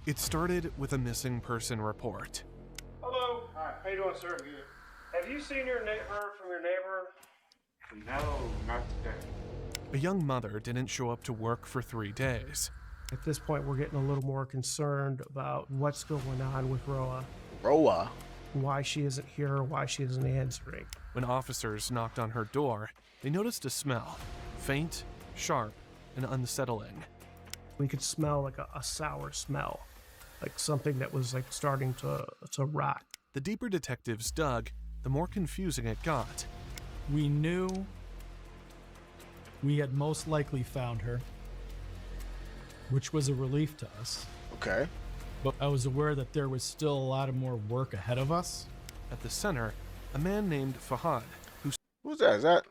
It started with a missing person report. Hello. Hi. How you doing, sir? Have you seen her from your neighbor? No, not today. A young mother didn't show up to work for 3 days. At this point, we're getting a little more concerned about what's going on with Roaa. Roaa? Why she isn't here, why she isn't answering. When officers knocked on her door, they noticed a smell, faint, sharp, and unsettling. We could smell like a sour smell, like something that was like starting to rot. The deeper detectives dug, the more confusing it got. We knew we had most likely found her, which was a relief to us. Okay. But I was aware that there was still a lot of more work ahead of us. At the center, a man named Fahad, Who's that?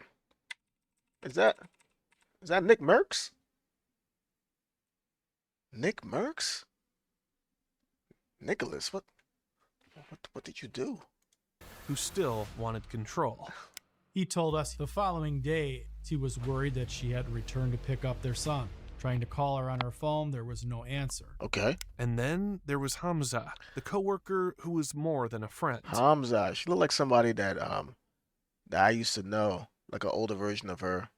Is that Nick Merckx? Nick Merckx? Nicholas, what did you do? who still wanted control. He told us the following day he was worried that she had returned to pick up their son. Trying to call her on her phone, there was no answer. Okay. And then there was Hamza, the coworker who was more than a friend. Hamza. She looked like somebody that I used to know, like an older version of her.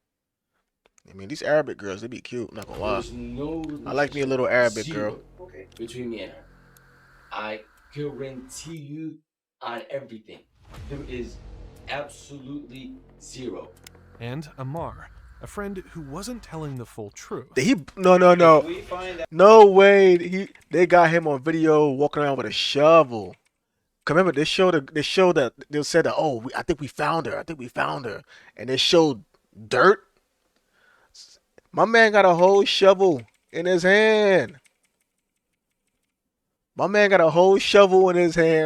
I mean, these Arabic girls, they be cute, I'm not gonna lie. There's no I like me a little Arabic girl. Okay. Between me and her. I guarantee you on everything. There is absolutely zero. And Ammar, a friend who wasn't telling the full truth. No. No way. They got him on video walking around with a shovel. Remember, they showed that they said that, oh, I think we found her. And they showed dirt. My man got a whole shovel in his hand.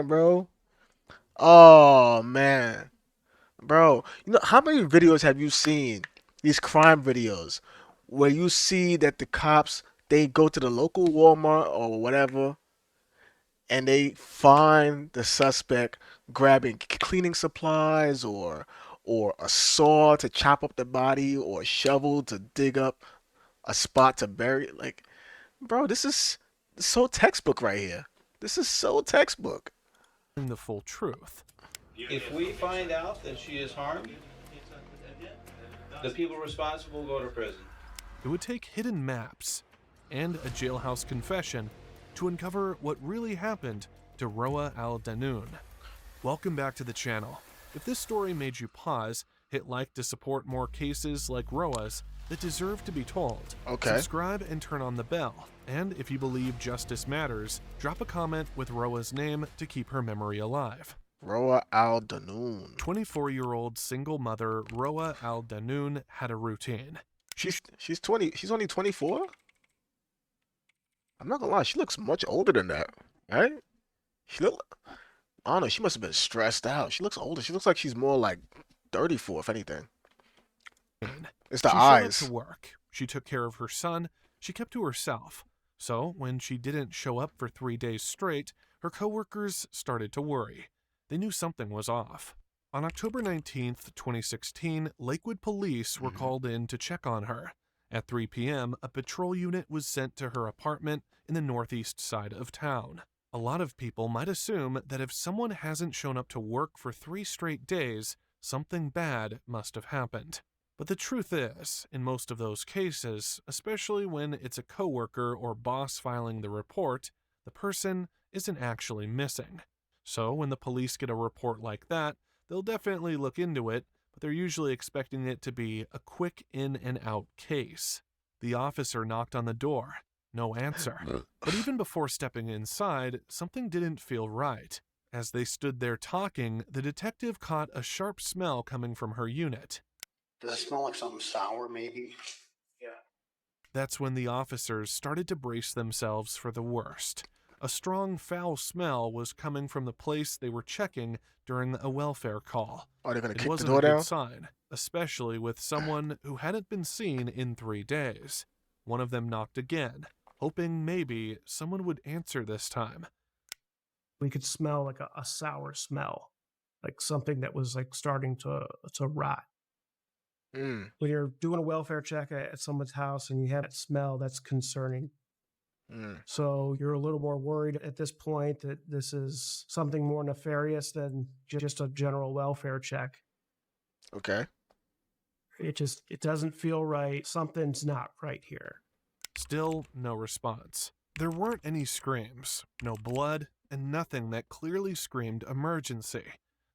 Bro. Oh, man. Bro, you know, how many videos have you seen, these crime videos, where you see that the cops, they go to the local Walmart or whatever, and they find the suspect grabbing cleaning supplies or a saw to chop up the body or a shovel to dig up a spot to bury it. Like, bro, this is so textbook right here. This is so textbook. The full truth. If we find out that she is harmed, the people responsible go to prison. It would take hidden maps and a jailhouse confession to uncover what really happened to Roaa Al Dhannoon. Welcome back to the channel. If this story made you pause, hit like to support more cases like Roaa's that deserve to be told. Okay. Subscribe and turn on the bell. And if you believe justice matters, drop a comment with Roaa's name to keep her memory alive. Roaa Al Dhannoon. 24-year-old single mother Roaa Al Dhannoon had a routine. She's only 24? I'm not gonna lie, she looks much older than that, right? I don't know, she must have been stressed out. She looks older. She looks like she's more like 34, if anything. It's the eyes. She showed up to work. She took care of her son. She kept to herself. So when she didn't show up for 3 days straight, her coworkers started to worry. They knew something was off. On October 19th, 2016, Lakewood police were called in to check on her. At 3 p.m., a patrol unit was sent to her apartment in the northeast side of town. A lot of people might assume that if someone hasn't shown up to work for 3 straight days, something bad must have happened. But the truth is, in most of those cases, especially when it's a coworker or boss filing the report, the person isn't actually missing. So when the police get a report like that, they'll definitely look into it, but they're usually expecting it to be a quick in and out case. The officer knocked on the door. No answer. But even before stepping inside, something didn't feel right. As they stood there talking, the detective caught a sharp smell coming from her unit. Does it smell like something sour, maybe? Yeah. That's when the officers started to brace themselves for the worst. A strong, foul smell was coming from the place they were checking during a welfare call. Are they going to It kick the wasn't door a down? good sign, especially with someone who hadn't been seen in 3 days. One of them knocked again, hoping maybe someone would answer this time. We could smell like a sour smell, like something that was like starting to rot. When you're doing a welfare check at someone's house and you have that smell, that's concerning. Mm. So you're a little more worried at this point that this is something more nefarious than just a general welfare check. Okay. It doesn't feel right. Something's not right here. Still no response. There weren't any screams, no blood, and nothing that clearly screamed emergency.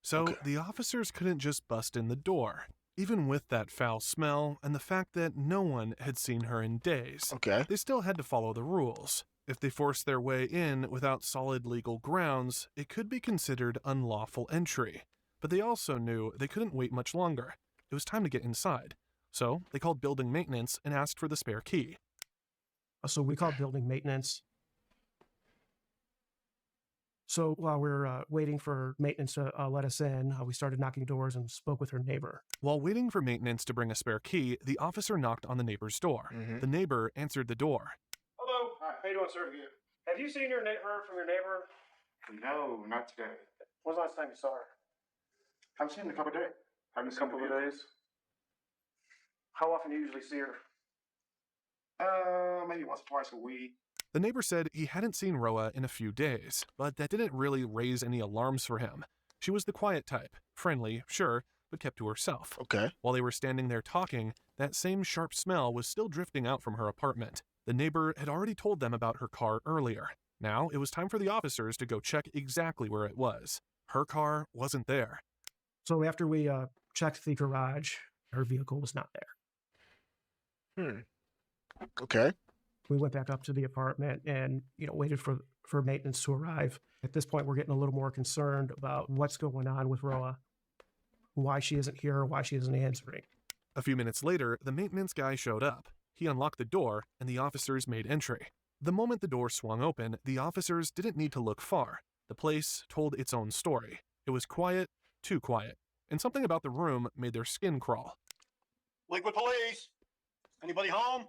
So Okay. the officers couldn't just bust in the door. Even with that foul smell and the fact that no one had seen her in days, Okay. they still had to follow the rules. If they forced their way in without solid legal grounds, it could be considered unlawful entry. But they also knew they couldn't wait much longer. It was time to get inside. So they called building maintenance and asked for the spare key. So we called building maintenance. So while we're waiting for maintenance to let us in, we started knocking doors and spoke with her neighbor. While waiting for maintenance to bring a spare key, the officer knocked on the neighbor's door. Mhm. The neighbor answered the door. Hello. Hi. How you doing, sir? Good. Have you seen heard from your neighbor? No, not today. When's the last time you saw her? I've seen her in a couple of days. A couple of days? How often do you usually see her? Maybe once or twice a week. The neighbor said he hadn't seen Roaa in a few days, but that didn't really raise any alarms for him. She was the quiet type, friendly, sure, but kept to herself. Okay. While they were standing there talking, that same sharp smell was still drifting out from her apartment. The neighbor had already told them about her car earlier. Now it was time for the officers to go check exactly where it was. Her car wasn't there. So after we checked the garage, her vehicle was not there. Okay. We went back up to the apartment and, waited for maintenance to arrive. At this point, we're getting a little more concerned about what's going on with Roaa, why she isn't here, why she isn't answering. A few minutes later, the maintenance guy showed up. He unlocked the door, and the officers made entry. The moment the door swung open, the officers didn't need to look far. The place told its own story. It was quiet, too quiet, and something about the room made their skin crawl. Liquid police. Anybody home?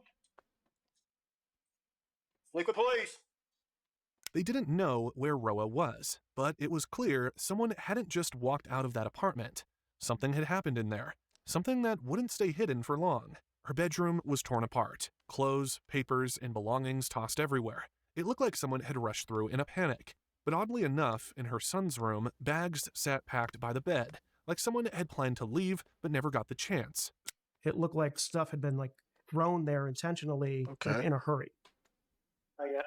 Liquid police. They didn't know where Roaa was, but it was clear someone hadn't just walked out of that apartment. Something had happened in there, something that wouldn't stay hidden for long. Her bedroom was torn apart, clothes, papers, and belongings tossed everywhere. It looked like someone had rushed through in a panic. But oddly enough, in her son's room, bags sat packed by the bed, like someone had planned to leave but never got the chance. It looked like stuff had been thrown there intentionally, Okay. in a hurry. Yeah.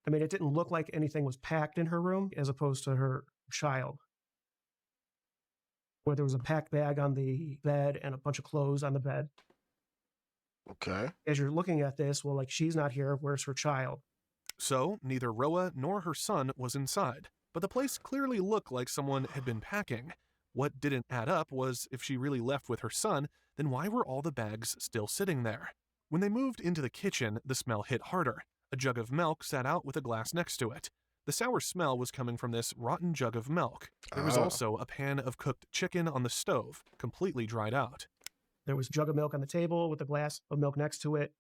I mean, it didn't look like anything was packed in her room as opposed to her child, where there was a packed bag on the bed and a bunch of clothes on the bed. Okay. As you're looking at this, well, she's not here. Where's her child? So, neither Roaa nor her son was inside, but the place clearly looked like someone had been packing. What didn't add up was if she really left with her son, then why were all the bags still sitting there? When they moved into the kitchen, the smell hit harder. A jug of milk sat out with a glass next to it. The sour smell was coming from this rotten jug of milk. There was also a pan of cooked chicken on the stove, completely dried out. There was a jug of milk on the table with a glass of milk next to it.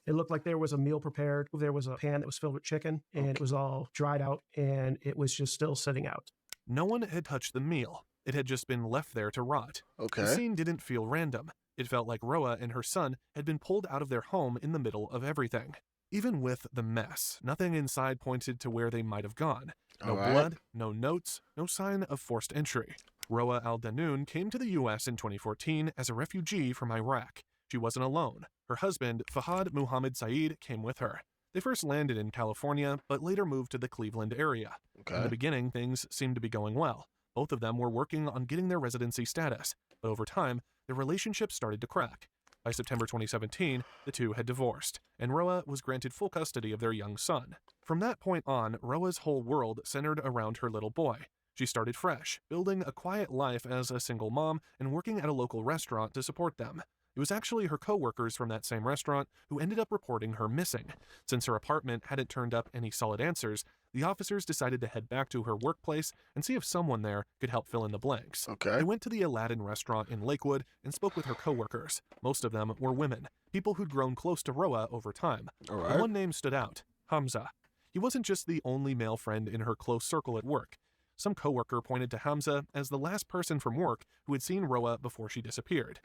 It looked like there was a meal prepared. There was a pan that was filled with chicken, and it was all dried out, and it was just still sitting out. No one had touched the meal. It had just been left there to rot. Okay. The scene didn't feel random. It felt like Roaa and her son had been pulled out of their home in the middle of everything. Even with the mess, nothing inside pointed to where they might have gone. No All right. blood, no notes, no sign of forced entry. Roaa Al Dhannoon came to the U.S. in 2014 as a refugee from Iraq. She wasn't alone. Her husband, Fahad Muhammad Saeed, came with her. They first landed in California, but later moved to the Cleveland area. Okay. In the beginning, things seemed to be going well. Both of them were working on getting their residency status, but over time, their relationship started to crack. By September 2017, the two had divorced, and Roaa was granted full custody of their young son. From that point on, Roaa's whole world centered around her little boy. She started fresh, building a quiet life as a single mom and working at a local restaurant to support them. It was actually her co-workers from that same restaurant who ended up reporting her missing. Since her apartment hadn't turned up any solid answers, the officers decided to head back to her workplace and see if someone there could help fill in the blanks. Okay. They went to the Aladdin restaurant in Lakewood and spoke with her co-workers. Most of them were women, people who'd grown close to Roaa over time. All But right. one name stood out, Hamza. He wasn't just the only male friend in her close circle at work. Some coworker pointed to Hamza as the last person from work who had seen Roaa before she disappeared.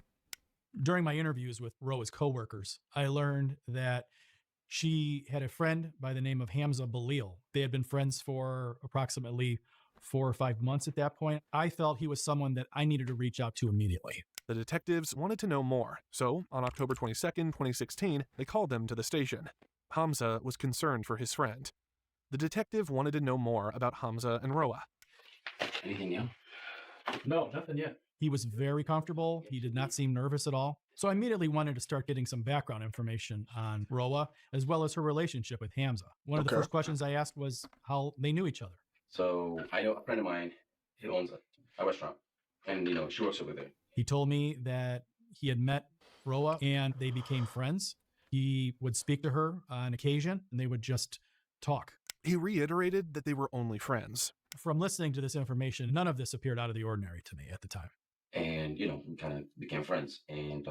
During my interviews with Roa's coworkers, I learned that she had a friend by the name of Hamza Balil. They had been friends for approximately 4 or 5 months at that point. I felt he was someone that I needed to reach out to immediately. The detectives wanted to know more, so on October 22nd, 2016, they called them to the station. Hamza was concerned for his friend. The detective wanted to know more about Hamza and Roaa. Anything new? No, nothing yet. He was very comfortable. He did not seem nervous at all. So I immediately wanted to start getting some background information on Roaa, as well as her relationship with Hamza. One of the first questions I asked was how they knew each other. So I know a friend of mine who owns a restaurant, and she works over there. He told me that he had met Roaa and they became friends. He would speak to her on occasion and they would just talk. He reiterated that they were only friends. From listening to this information, none of this appeared out of the ordinary to me at the time. And we kind of became friends, and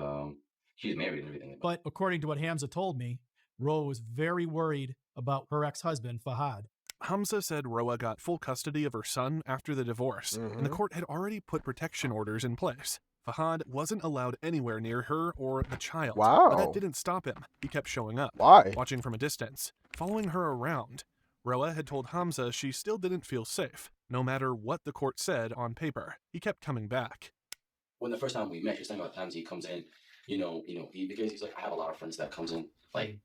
she's married and everything. But according to what Hamza told me, Roaa was very worried about her ex-husband, Fahad. Hamza said Roaa got full custody of her son after the divorce, and the court had already put protection orders in place. Fahad wasn't allowed anywhere near her or the child. Wow. But that didn't stop him. He kept showing up. Why? Watching from a distance, following her around. Roaa had told Hamza she still didn't feel safe, no matter what the court said on paper. He kept coming back. When the first time we met, she was talking about times he comes in, because he's like, I have a lot of friends that comes in, like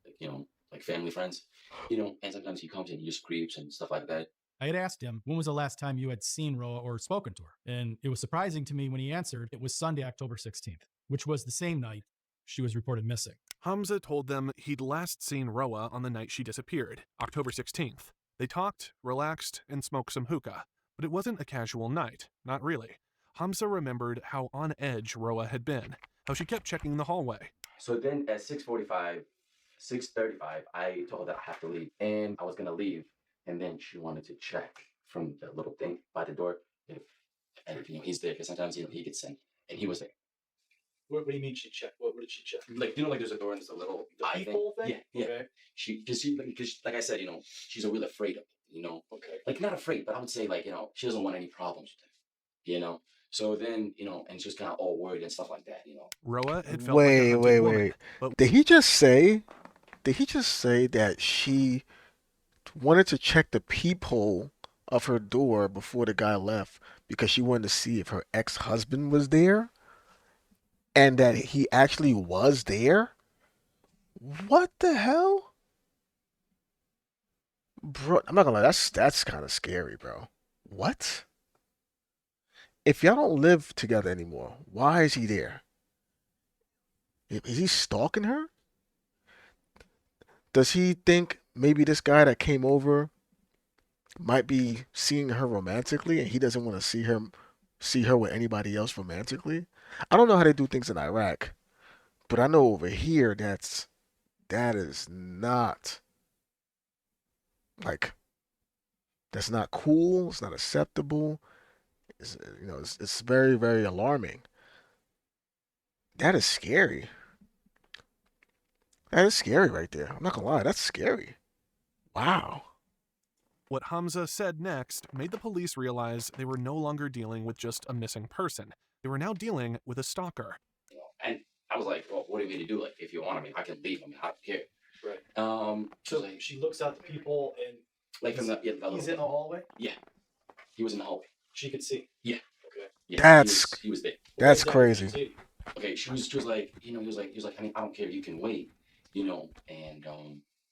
family friends, and sometimes he comes in, he just creeps and stuff like that. I had asked him, when was the last time you had seen Roaa or spoken to her? And it was surprising to me when he answered, it was Sunday, October 16th, which was the same night she was reported missing. Hamza told them he'd last seen Roaa on the night she disappeared, October 16th. They talked, relaxed, and smoked some hookah. But it wasn't a casual night, not really. Hamza remembered how on edge Roaa had been, how she kept checking the hallway. So then at 6:35, I told her that I have to leave. And I was going to leave. And then she wanted to check from the little thing by the door if he's there. Because sometimes, he gets in. And he was there. What do you mean she checked? What did she check? Like, there's a door and there's a little eye thing? Yeah. Okay. Because like I said, she's a real afraid of it, Okay. Like, not afraid, but I would say, she doesn't want any problems with him, So then, and she was kind of all worried and stuff like that, Roaa had felt like a hunted woman, Wait. but Did he just say that she wanted to check the peephole of her door before the guy left because she wanted to see if her ex-husband was there? And that he actually was there? What the hell? Bro, I'm not gonna lie, that's kind of scary, bro. What? If y'all don't live together anymore, why is he there? Is he stalking her? Does he think maybe this guy that came over might be seeing her romantically and he doesn't want to see her with anybody else romantically? I don't know how they do things in Iraq, but I know over here that is not that's not cool. It's not acceptable. It's very, very alarming. That is scary. That is scary right there. I'm not gonna lie, that's scary. Wow. what Hamza said next made the police realize they were no longer dealing with just a missing person. They were now dealing with a stalker. And I was like, well, what do you mean to do? Like, if you want, I can leave. I don't care. Right. So she looks out the people and like from he's in the hallway? Yeah. He was in the hallway. She could see. Yeah. Okay. Yeah, he was there. That's crazy. Okay, she was like, he was like, I don't care, you can wait, and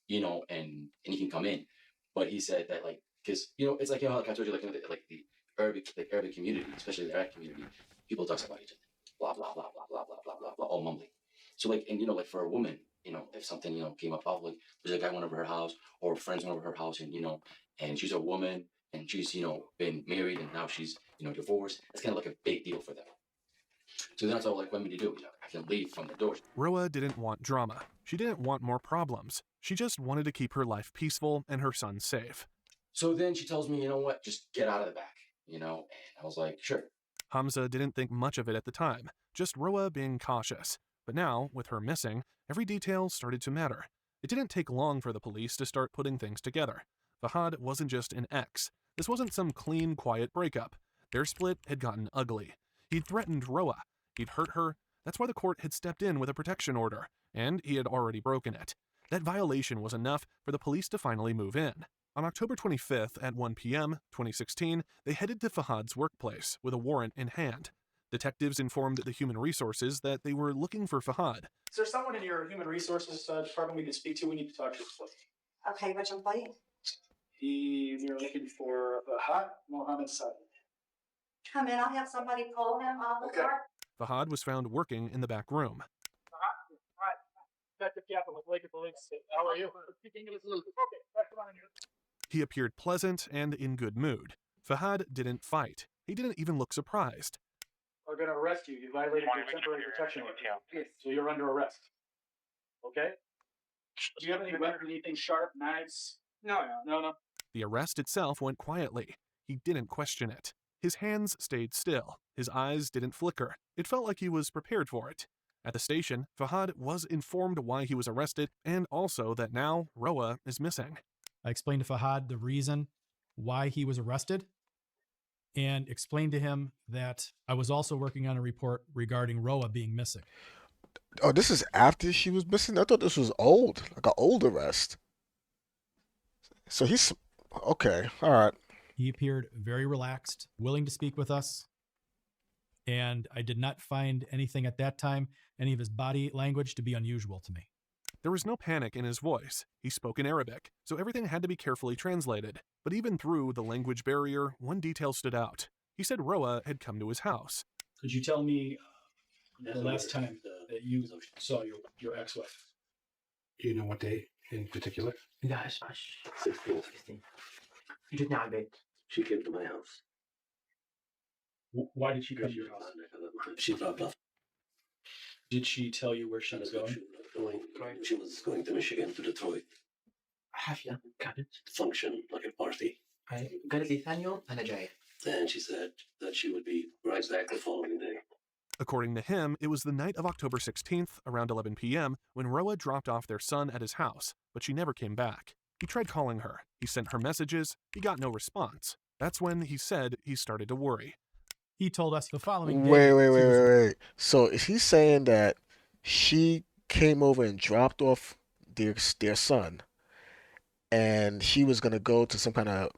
you can come in. But he said that, like, because it's like, like I told you, like the Arabic community, especially the Arab community, people talk about each other, blah blah blah blah blah blah blah blah blah, all mumbling. So like, and like for a woman, if something came up public, there's a guy went over her house or friends went over her house, and and she's a woman and she's been married and now she's divorced. It's kind of like a big deal for them. So that's all like want me to do. I can leave from the door. Roaa didn't want drama. She didn't want more problems. She just wanted to keep her life peaceful and her son safe. So then she tells me, you know what, just get out of the back, and I was like, sure. Hamza didn't think much of it at the time, just Roaa being cautious. But now, with her missing, every detail started to matter. It didn't take long for the police to start putting things together. Fahad wasn't just an ex. This wasn't some clean, quiet breakup. Their split had gotten ugly. He'd threatened Roaa. He'd hurt her. That's why the court had stepped in with a protection order, and he had already broken it. That violation was enough for the police to finally move in. On October 25th at 1 p.m., 2016, they headed to Fahad's workplace with a warrant in hand. Detectives informed the Human Resources that they were looking for Fahad. Is there someone in your human resources department we can speak to? We need to talk to this place. Okay, which employee? We're looking for Fahad Mohammed Saeed. Come in, I'll have somebody pull him off the Okay. floor. Fahad was found working in the back room. Hi, Detective Kaplan with Lake Police. How are you? Speaking English. Okay, that's fine. He appeared pleasant and in good mood. Fahad didn't fight. He didn't even look surprised. We're going to arrest you. You violated your temporary protection order. So you're under arrest. Okay? Do you have any weapons, anything sharp, knives? No. The arrest itself went quietly. He didn't question it. His hands stayed still. His eyes didn't flicker. It felt like he was prepared for it. At the station, Fahad was informed why he was arrested and also that now Roaa is missing. I explained to Fahad the reason why he was arrested and explained to him that I was also working on a report regarding Roaa being missing. Oh, this is after she was missing? I thought this was old, like an old arrest. So he's okay. All right. He appeared very relaxed, willing to speak with us. And I did not find anything at that time, any of his body language, to be unusual to me. There was no panic in his voice. He spoke in Arabic, so everything had to be carefully translated. But even through the language barrier, one detail stood out. He said Roaa had come to his house. Could you tell me the last time that you saw your ex-wife? Do you know what day in particular? 16. جتني على البيت. She came to my house. Why did she come to your house? She dropped off. Did she tell you where she was going? She was going to Michigan to Detroit. حفلة كانت. Function, like a party. قالت لي ثاني يوم أنا جاية. And she said that she would be right back the following day. According to him, it was the night of October 16th, around 11 p.m., when Roaa dropped off their son at his house, but she never came back. He tried calling her. He sent her messages. He got no response. That's when he said he started to worry. He told us the following day. Wait. So is he saying that she came over and dropped off their son, and she was going to go to some kind of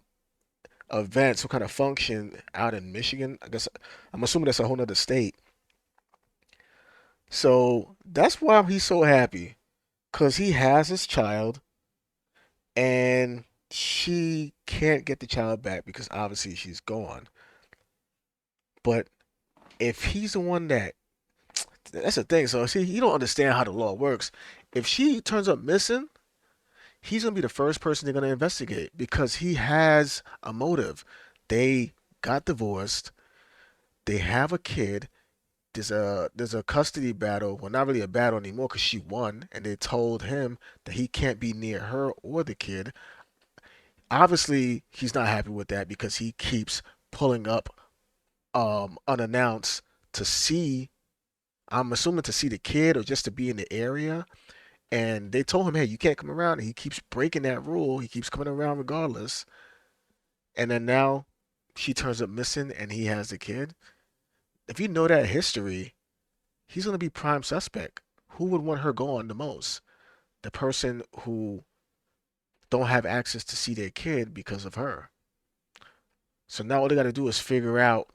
event, some kind of function out in Michigan? I guess I'm assuming that's a whole nother state. So that's why he's so happy, because he has his child, and she can't get the child back because obviously she's gone. But if he's the one that's the thing. So see, you don't understand how the law works. If she turns up missing, he's gonna be the first person they're gonna investigate because he has a motive. They got divorced. They have a kid. There's a custody battle. Well, not really a battle anymore because she won, and they told him that he can't be near her or the kid. Obviously, he's not happy with that because he keeps pulling up unannounced to see, I'm assuming to see the kid or just to be in the area. And they told him, hey, you can't come around. And he keeps breaking that rule. He keeps coming around regardless. And then now she turns up missing and he has the kid. If you know that history, he's going to be prime suspect. Who would want her gone the most? The person who don't have access to see their kid because of her. So now all they got to do is figure out,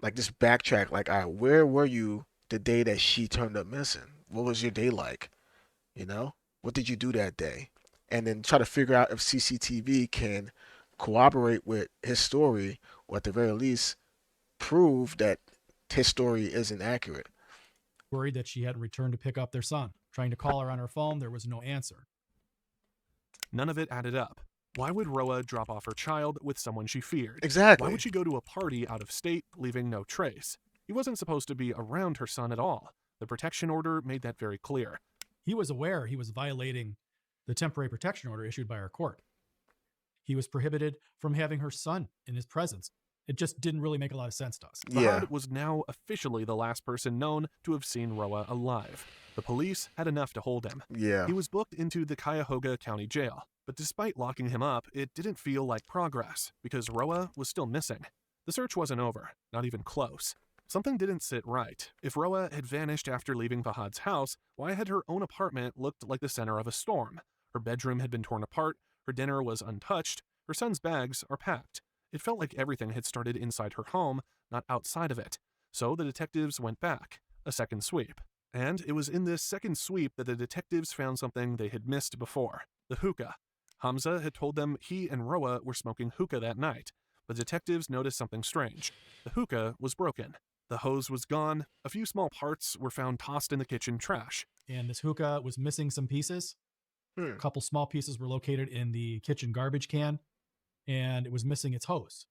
like, this backtrack. Like, all right, where were you the day that she turned up missing? What was your day like? You know, what did you do that day? And then try to figure out if CCTV can corroborate with his story, or at the very least prove that his story isn't accurate. Worried that she hadn't returned to pick up their son. Trying to call her on her phone, there was no answer. None of it added up. Why would Roaa drop off her child with someone she feared? Exactly. Why would she go to a party out of state, leaving no trace? He wasn't supposed to be around her son at all. The protection order made that very clear. He was aware he was violating the temporary protection order issued by our court. He was prohibited from having her son in his presence. It just didn't really make a lot of sense to us. Fahad was now officially the last person known to have seen Roaa alive. The police had enough to hold him. Yeah. He was booked into the Cuyahoga County Jail. But despite locking him up, it didn't feel like progress, because Roaa was still missing. The search wasn't over, not even close. Something didn't sit right. If Roaa had vanished after leaving Fahad's house, why had her own apartment looked like the center of a storm? Her bedroom had been torn apart, her dinner was untouched, her son's bags are packed. It felt like everything had started inside her home, not outside of it. So the detectives went back, a second sweep. And it was in this second sweep that the detectives found something they had missed before, the hookah. Hamza had told them he and Roaa were smoking hookah that night, but detectives noticed something strange. The hookah was broken. The hose was gone, a few small parts were found tossed in the kitchen trash. And this hookah was missing some pieces. A couple small pieces were located in the kitchen garbage can, and it was missing its hose.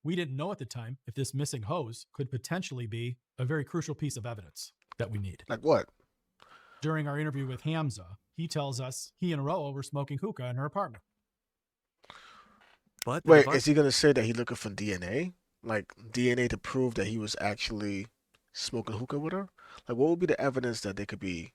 We didn't know at the time if this missing hose could potentially be a very crucial piece of evidence that we need. Like what? During our interview with Hamza, he tells us he and Roaa were smoking hookah in her apartment. But wait, is he going to say that he's looking for DNA? Like DNA to prove that he was actually smoking hookah with her? Like what would be the evidence that they could be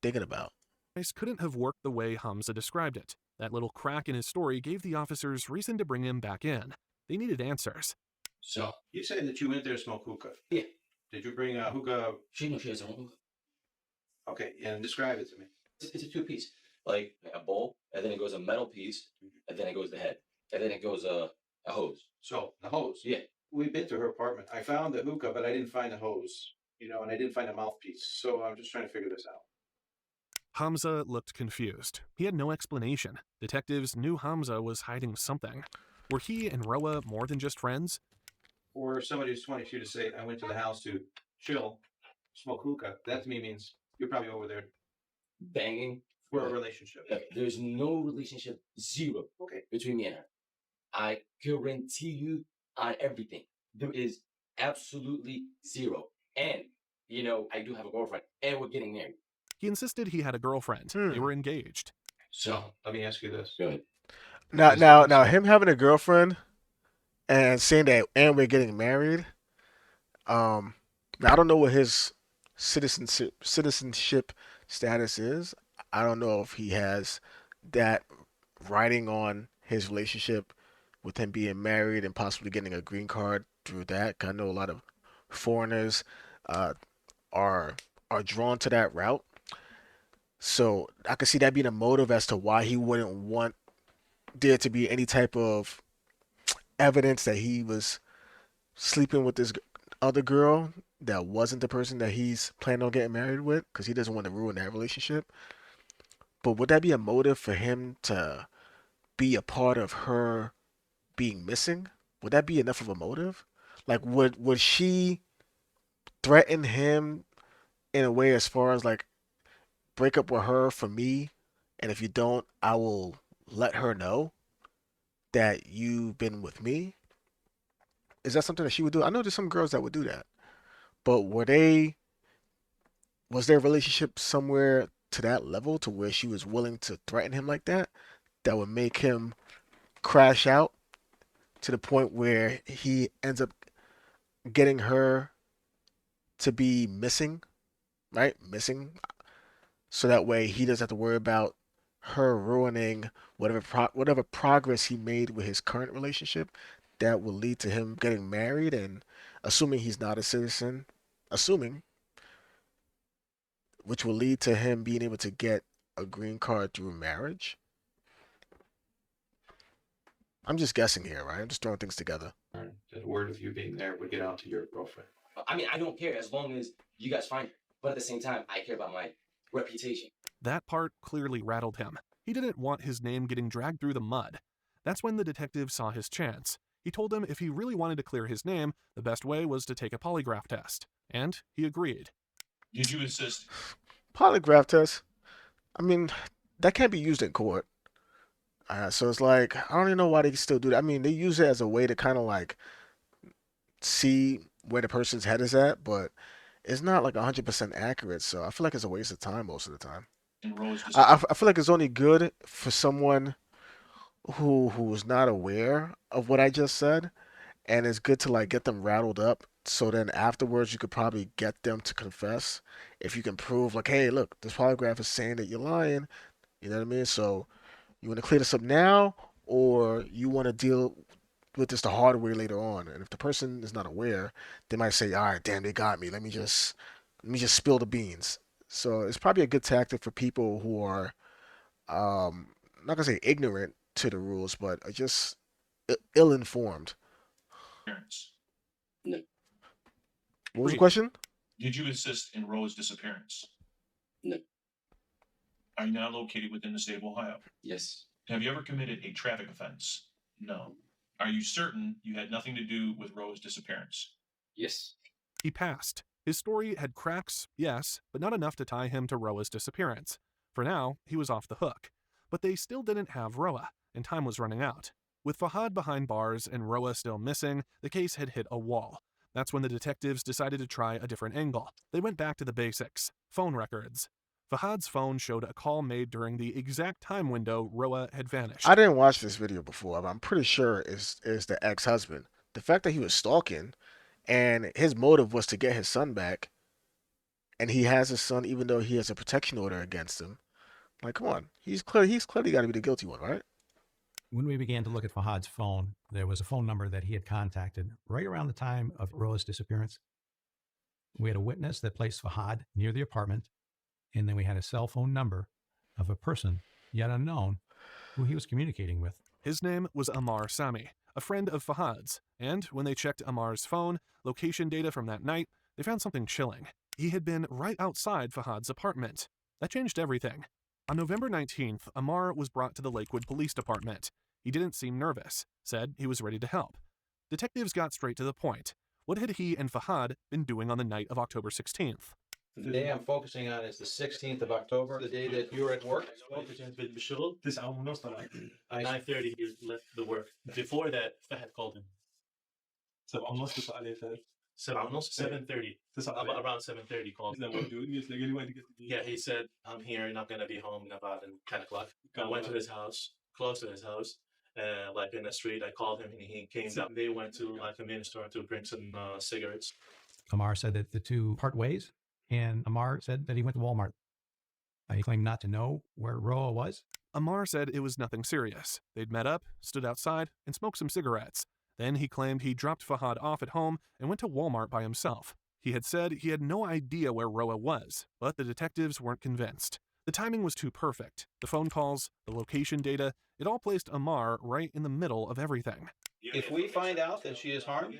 thinking about? This couldn't have worked the way Hamza described it. That little crack in his story gave the officers reason to bring him back in. They needed answers. So, you say that you went there to smoke hookah? Yeah. Did you bring a hookah? She has her own hookah. Okay, and describe it to me. It's a two-piece, like a bowl, and then it goes a metal piece, and then it goes the head, and then it goes a hose. So, the hose? Yeah. We've been to her apartment. I found the hookah, but I didn't find the hose, and I didn't find a mouthpiece. So I'm just trying to figure this out. Hamza looked confused. He had no explanation. Detectives knew Hamza was hiding something. Were he and Roaa more than just friends? For somebody who's 22 to say, I went to the house to chill, smoke hookah, that to me means you're probably over there banging for a relationship. There's no relationship, zero, between me and her. I guarantee you on everything. There is absolutely zero. And, I do have a girlfriend, and we're getting married. He insisted he had a girlfriend. They were engaged. So, let me ask you this. Go ahead. Now, him having a girlfriend and saying that, and we're getting married. Now I don't know what his citizenship status is. I don't know if he has that writing on his relationship with him being married and possibly getting a green card through that. 'Cause I know a lot of foreigners are drawn to that route. So I could see that being a motive as to why he wouldn't want there to be any type of evidence that he was sleeping with this other girl that wasn't the person that he's planning on getting married with, because he doesn't want to ruin that relationship. But would that be a motive for him to be a part of her being missing? Would that be enough of a motive? Like, would she threaten him in a way as far as like, break up with her for me, and if you don't, I will let her know that you've been with me? Is that something that she would do? I know there's some girls that would do that, but was their relationship somewhere to that level to where she was willing to threaten him like that would make him crash out to the point where he ends up getting her to be missing, right? Missing. So that way he doesn't have to worry about her ruining whatever progress he made with his current relationship that will lead to him getting married, and assuming he's not a citizen, which will lead to him being able to get a green card through marriage. I'm just guessing here, right? I'm just throwing things together. The word of you being there would get out to your girlfriend. I mean, I don't care as long as you guys find her. But at the same time, I care about my reputation. That part clearly rattled him. He didn't want his name getting dragged through the mud. That's when the detective saw his chance. He told him if he really wanted to clear his name, the best way was to take a polygraph test. And he agreed. Did you insist? Polygraph test? I mean, that can't be used in court. So it's like, I don't even know why they still do that. I mean, they use it as a way to kind of like see where the person's head is at, but it's not like 100% accurate. So I feel like it's a waste of time most of the time. I feel like it's only good for someone who's not aware of what I just said, and it's good to like get them rattled up. So then afterwards, you could probably get them to confess if you can prove like, hey, look, this polygraph is saying that you're lying. You know what I mean? So You want to clear this up now, or you want to deal with this the hard way later on? And if the person is not aware, they might say, "All right, damn, they got me. Let me just spill the beans." So it's probably a good tactic for people who are I'm not gonna say ignorant to the rules, but are just ill-informed. Parents. No. What was the Reed. question? Did you assist in Roa's disappearance? No. Are you now located within the state of Ohio? Yes. Have you ever committed a traffic offense? No. Are you certain you had nothing to do with Roa's disappearance? Yes. He passed. His story had cracks, yes, but not enough to tie him to Roa's disappearance. For now, he was off the hook. But they still didn't have Roa, and time was running out. With Fahad behind bars and Roa still missing, the case had hit a wall. That's when the detectives decided to try a different angle. They went back to the basics: phone records. Fahad's phone showed a call made during the exact time window Roa had vanished. I didn't watch this video before, but I'm pretty sure it's the ex-husband. The fact that he was stalking, and his motive was to get his son back, and he has his son even though he has a protection order against him. Like, come on, he's clearly got to be the guilty one, right? When we began to look at Fahad's phone, there was a phone number that he had contacted right around the time of Roa's disappearance. We had a witness that placed Fahad near the apartment, and then we had a cell phone number of a person, yet unknown, who he was communicating with. His name was Ammar Sami, a friend of Fahad's, and when they checked Ammar's phone, location data from that night, they found something chilling. He had been right outside Fahad's apartment. That changed everything. On November 19th, Ammar was brought to the Lakewood Police Department. He didn't seem nervous, said he was ready to help. Detectives got straight to the point. What had he and Fahad been doing on the night of October 16th? The day I'm focusing on is the 16th of October, the day that you were at work. 9:30 he left the work. Before that, Fahad called him. 7:30. Around 7:30 called. Yeah, he said, "I'm here and I'm gonna be home in about 10 o'clock." I went to his house, close to his house, like in the street. I called him and he came down. They went to like a mini store to bring some cigarettes. Ammar said that the two part ways, and Ammar said that he went to Walmart. He claimed not to know where Roa was. Ammar said it was nothing serious. They'd met up, stood outside, and smoked some cigarettes. Then he claimed he dropped Fahad off at home and went to Walmart by himself. He had said he had no idea where Roa was, but the detectives weren't convinced. The timing was too perfect. The phone calls, the location data, it all placed Ammar right in the middle of everything. If we find out that she is harmed,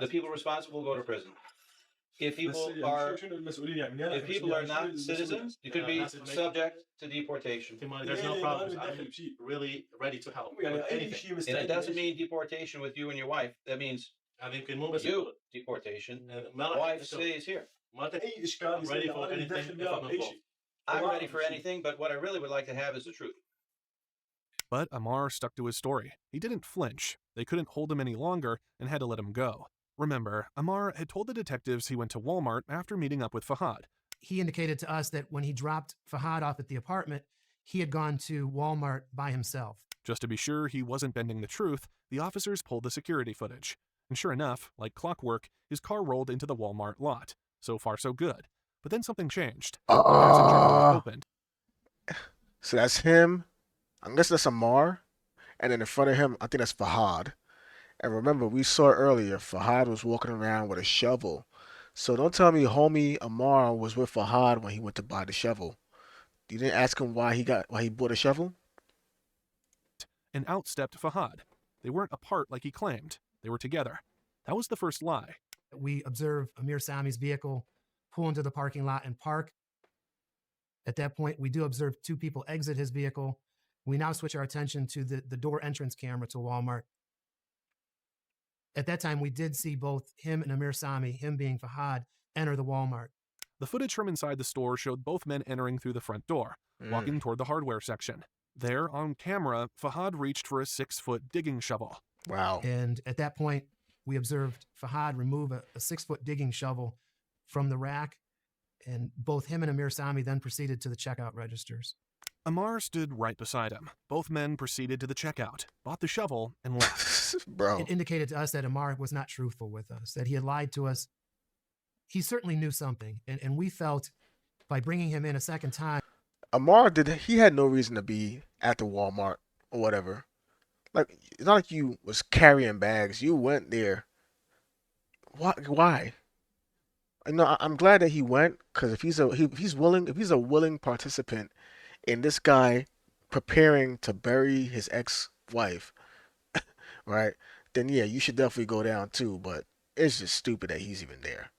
the people responsible go to prison. If people are not citizens, you could be subject to deportation. There's no problem. I'm really ready to help with anything. And it doesn't mean deportation with you and your wife. That means you deportation. Wife stays here. I'm ready for anything if I'm involved. I'm ready for anything, but what I really would like to have is the truth. But Ammar stuck to his story. He didn't flinch. They couldn't hold him any longer and had to let him go. Remember, Ammar had told the detectives he went to Walmart after meeting up with Fahad. He indicated to us that when he dropped Fahad off at the apartment, he had gone to Walmart by himself. Just to be sure he wasn't bending the truth, the officers pulled the security footage. And sure enough, like clockwork, his car rolled into the Walmart lot. So far, so good. But then something changed. The passenger door opened. So that's him. Unless that's Ammar. And then in front of him, I think that's Fahad. And remember, we saw earlier, Fahad was walking around with a shovel. So don't tell me homie Ammar was with Fahad when he went to buy the shovel. You didn't ask him why he bought a shovel? And out stepped Fahad. They weren't apart like he claimed. They were together. That was the first lie. We observed Amir Sami's vehicle pull into the parking lot and park. At that point, we do observe two people exit his vehicle. We now switch our attention to the door entrance camera to Walmart. At that time, we did see both him and Amir Sami, him being Fahad, enter the Walmart. The footage from inside the store showed both men entering through the front door, walking toward the hardware section. There, on camera, Fahad reached for a 6-foot digging shovel. Wow. And at that point, we observed Fahad remove a 6-foot digging shovel from the rack, and both him and Amir Sami then proceeded to the checkout registers. Ammar stood right beside him. Both men proceeded to the checkout, bought the shovel, and left. Bro. It indicated to us that Ammar was not truthful with us, that he had lied to us. He certainly knew something, and we felt by bringing him in a second time. Amar he had no reason to be at the Walmart or whatever. Like it's not like you was carrying bags. You went there. Why? I'm glad that he went because if he's a willing participant in this guy preparing to bury his ex-wife, right? Then yeah, you should definitely go down too. But it's just stupid that he's even there.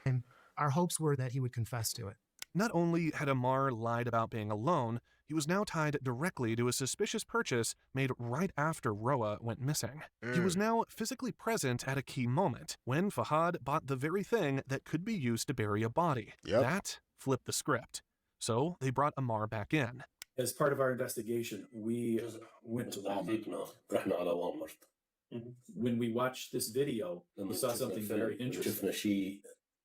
And our hopes were that he would confess to it. Not only had Amar lied about being alone, he was now tied directly to a suspicious purchase made right after Roaa went missing. He was now physically present at a key moment when Fahad bought the very thing that could be used to bury a body. Yep. That flipped the script. So they brought Amar back in. As part of our investigation, we went to Walmart. When we watched this video, we saw something very interesting.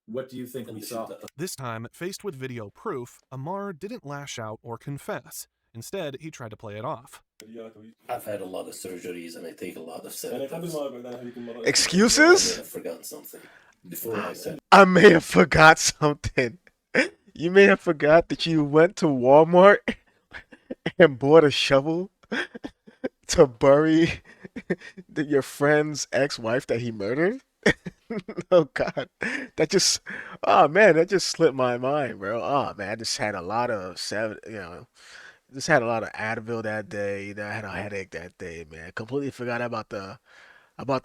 What do you think we saw? This time, faced with video proof, Amar didn't lash out or confess. Instead, he tried to play it off. I've had a lot of surgeries and I take a lot of sedatives. Excuses? I may have forgotten something. Before I said I may have forgot something. You may have forgot that you went to Walmart and bought a shovel to bury your friend's ex-wife that he murdered. Oh God, that just slipped my mind, bro. Oh man, I just had a lot of just had a lot of Advil that day. You know, I had a headache that day, man. Completely forgot about the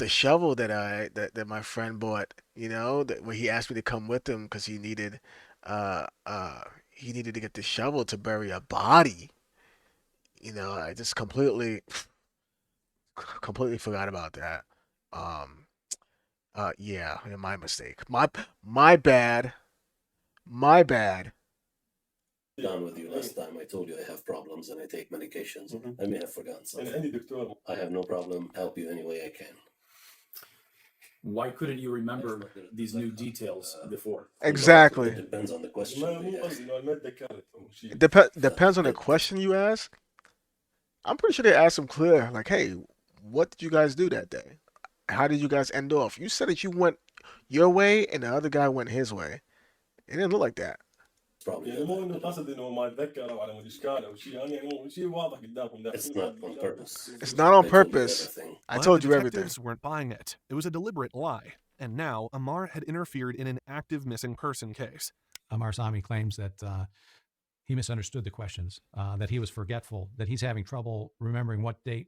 shovel that my friend bought. You know, that when he asked me to come with him because he needed to get the shovel to bury a body. You know, I just completely forgot about that. Yeah, my mistake. My bad. My bad. Done with you last time. I told you I have problems and I take medications. I may have forgotten something. I have no problem. Help you any way I can. Why couldn't you remember these new details before? Exactly. It depends on the question. It depends on the question you ask. I'm pretty sure they asked him clear, like, hey, what did you guys do that day? How did you guys end off? You said that you went your way and the other guy went his way. It didn't look like that. It's not on purpose. It's not on purpose. I told you everything. Detectives weren't buying it. It was a deliberate lie. And now Amar had interfered in an active missing person case. Amar Sami claims that he misunderstood the questions, that he was forgetful, that he's having trouble remembering what date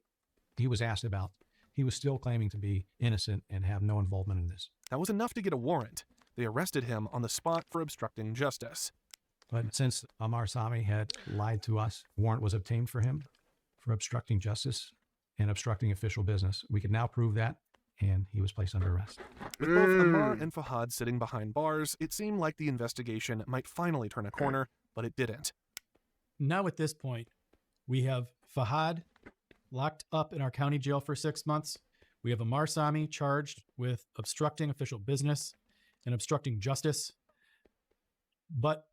he was asked about. He was still claiming to be innocent and have no involvement in this. That was enough to get a warrant. They arrested him on the spot for obstructing justice. But since Amar Sami had lied to us, a warrant was obtained for him for obstructing justice and obstructing official business. We could now prove that, and he was placed under arrest. With both Amar and Fahad sitting behind bars, it seemed like the investigation might finally turn a corner, but it didn't. Now at this point, we have Fahad locked up in our county jail for 6 months. We have Amar Sami charged with obstructing official business and obstructing justice. But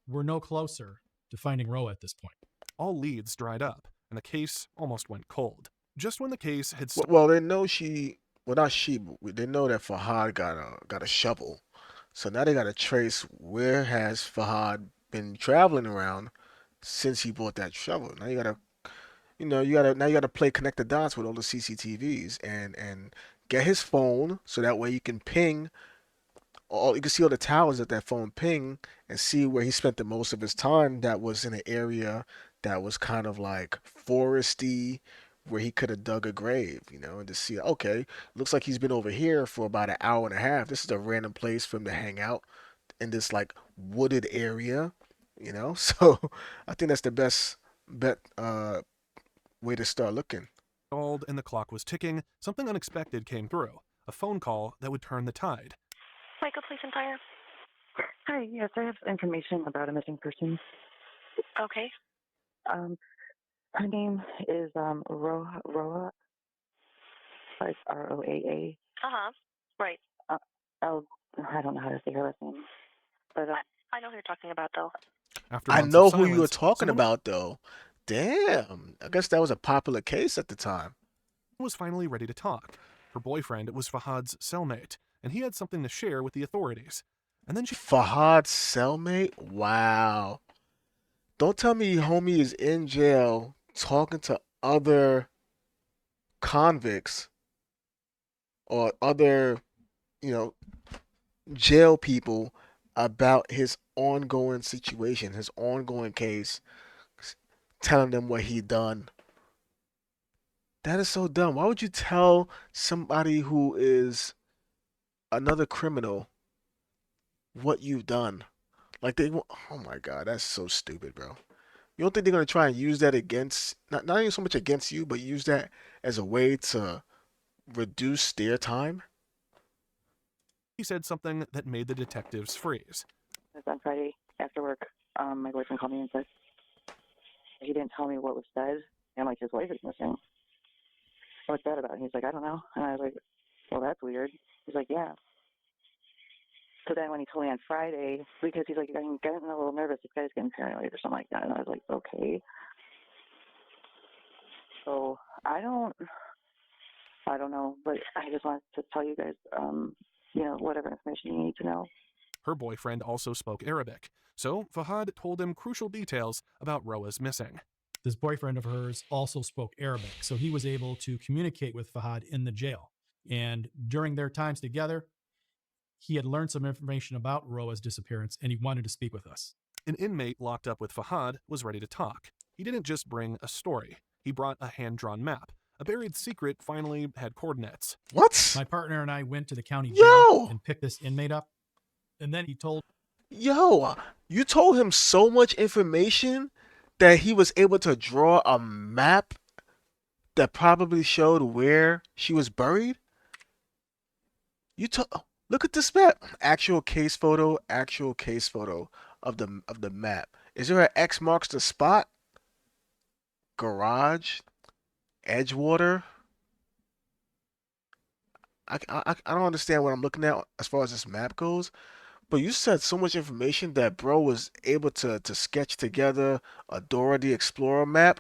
we're no closer to finding Roaa at this point. All leads dried up, and the case almost went cold. Just when the case had well, they know not she, but they know that Fahad got a shovel. So now they got to trace where has Fahad been traveling around since he bought that shovel. Now you gotta play connect the dots with all the CCTVs and get his phone so that way you can ping. You can see all the towers that phone ping and see where he spent the most of his time. That was in an area that was kind of like foresty, where he could have dug a grave, and to see, okay, looks like he's been over here for about an hour and a half. This is a random place for him to hang out in this like wooded area, So I think that's the best bet way to start looking. And the clock was ticking. Something unexpected came through. A phone call that would turn the tide. Michael Police and Fire. Hi, yes, I have information about a missing person. Okay. Her name is Roaa, like Roaa. Right. I don't know how to say her last name, but I know who you're talking about, though. I know who you were talking about, though. Damn, I guess that was a popular case at the time. Was finally ready to talk. Her boyfriend was Fahad's cellmate, and he had something to share with the authorities. And then Fahad's cellmate? Wow. Don't tell me homie is in jail talking to other convicts or other, you know, jail people about his ongoing situation, his ongoing case, telling them what he done. That is so dumb. Why would you tell somebody who is another criminal what you've done? Like oh my God, that's so stupid, bro. You don't think they're gonna try and use that against not even so much against you, but use that as a way to reduce their time? He said something that made the detectives freeze. On Friday after work, my boyfriend called me and said he didn't tell me what was said, and like his wife is missing. What's that about? And he's like, I don't know. And I was like, well, that's weird. He's like, yeah. So then when he told me on Friday, because he's like, I'm getting a little nervous, this guy's getting paranoid or something like that. And I was like, okay. So I don't know, but I just wanted to tell you guys, whatever information you need to know. Her boyfriend also spoke Arabic, so Fahad told him crucial details about Roa's missing. This boyfriend of hers also spoke Arabic, so he was able to communicate with Fahad in the jail. And during their times together, he had learned some information about Roa's disappearance, and he wanted to speak with us. An inmate locked up with Fahad was ready to talk. He didn't just bring a story. He brought a hand-drawn map. A buried secret finally had coordinates. What? My partner and I went to the county jail and picked this inmate up. And then he told... Yo, you told him so much information that he was able to draw a map that probably showed where she was buried? Look at this map. Actual case photo of the map. Is there an X marks the spot? Garage? Edgewater? I don't understand what I'm looking at as far as this map goes. But you said so much information that bro was able to sketch together a Dora the Explorer map.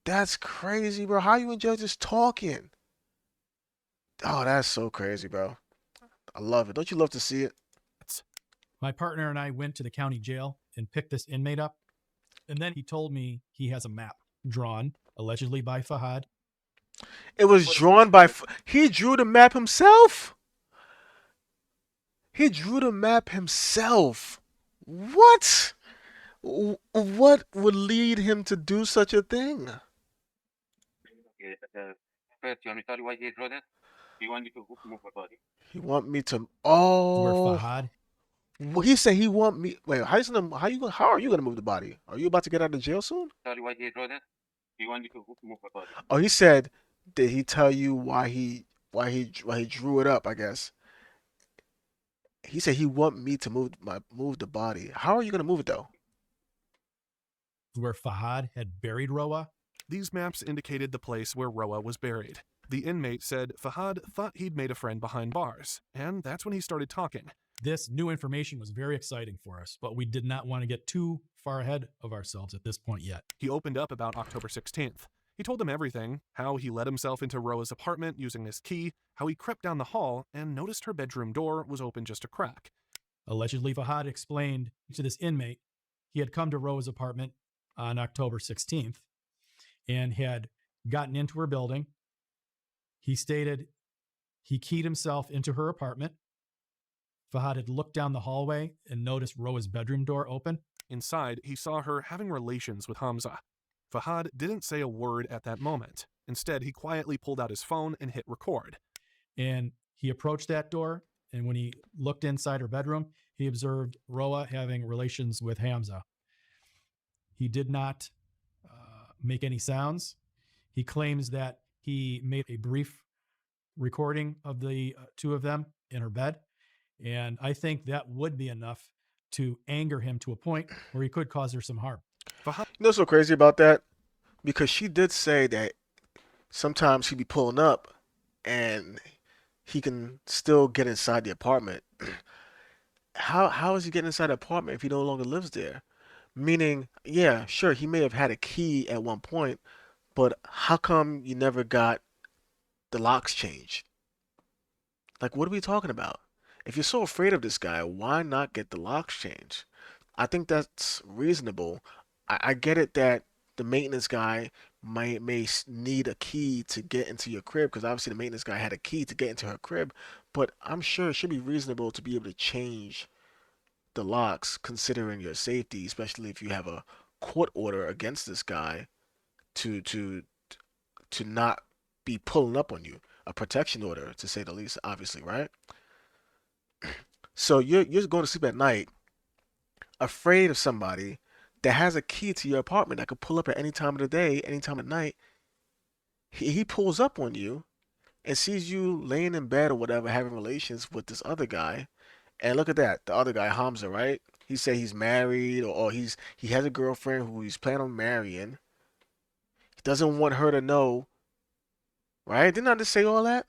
That's crazy, bro. How you and Judge just talking? Oh, that's so crazy, bro. I love it. Don't you love to see it? My partner and I went to the county jail and picked this inmate up. And then he told me he has a map drawn, allegedly by Fahad. It was drawn by... He drew the map himself? He drew the map himself. What? What would lead him to do such a thing? First, you want me to tell you why he drew that? He wanted me to move my body. He want me to... Oh. Where Fahad? Well, he said he want me... Wait, how are you gonna move the body? Are you about to get out of jail soon? Tell you why he drew that? He wanted me to move my body. Oh, he said... Did he tell you why he drew it up, I guess? He said he want me to move the body. How are you gonna move it though? Where Fahad had buried Roaa? These maps indicated the place where Roaa was buried. The inmate said Fahad thought he'd made a friend behind bars, and that's when he started talking. This new information was very exciting for us, but we did not want to get too far ahead of ourselves at this point yet. He opened up about October 16th. He told them everything, how he let himself into Roa's apartment using his key, how he crept down the hall and noticed her bedroom door was open just a crack. Allegedly, Fahad explained to this inmate he had come to Roa's apartment on October 16th and had gotten into her building. He stated he keyed himself into her apartment. Fahad had looked down the hallway and noticed Roa's bedroom door open. Inside, he saw her having relations with Hamza. Fahad didn't say a word at that moment. Instead, he quietly pulled out his phone and hit record. And he approached that door, and when he looked inside her bedroom, he observed Roaa having relations with Hamza. He did not make any sounds. He claims that he made a brief recording of the two of them in her bed, and I think that would be enough to anger him to a point where he could cause her some harm. You know what's so crazy about that? Because she did say that sometimes he'd be pulling up and he can still get inside the apartment. How is he getting inside the apartment if he no longer lives there? Meaning, yeah, sure, he may have had a key at one point, but how come you never got the locks changed? Like, what are we talking about? If you're so afraid of this guy, why not get the locks changed? I think that's reasonable. I get it that the maintenance guy may need a key to get into your crib because obviously the maintenance guy had a key to get into her crib, but I'm sure it should be reasonable to be able to change the locks considering your safety, especially if you have a court order against this guy to not be pulling up on you, a protection order to say the least, obviously, right? So you're going to sleep at night afraid of somebody that has a key to your apartment that could pull up at any time of the day, any time of night. He pulls up on you and sees you laying in bed or whatever, having relations with this other guy. And look at that, the other guy, Hamza, right? He said he's married or he has a girlfriend who he's planning on marrying. He doesn't want her to know, right? Didn't I just say all that?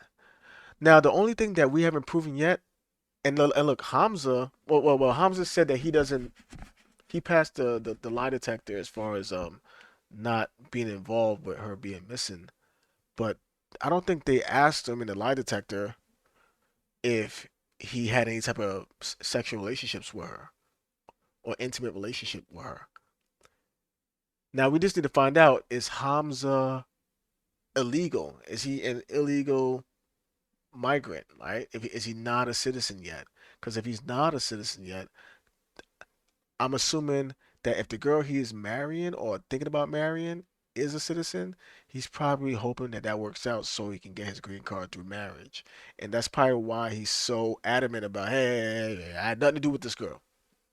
Now, the only thing that we haven't proven yet, and look, Hamza, Hamza said that he passed the lie detector as far as not being involved with her being missing. But I don't think they asked him in the lie detector if he had any type of sexual relationships with her or intimate relationship with her. Now we just need to find out, is Hamza illegal? Is he an illegal migrant, right? Is he not a citizen yet? Because if he's not a citizen yet, I'm assuming that if the girl he is marrying or thinking about marrying is a citizen, he's probably hoping that that works out so he can get his green card through marriage. And that's probably why he's so adamant about, hey, I had nothing to do with this girl.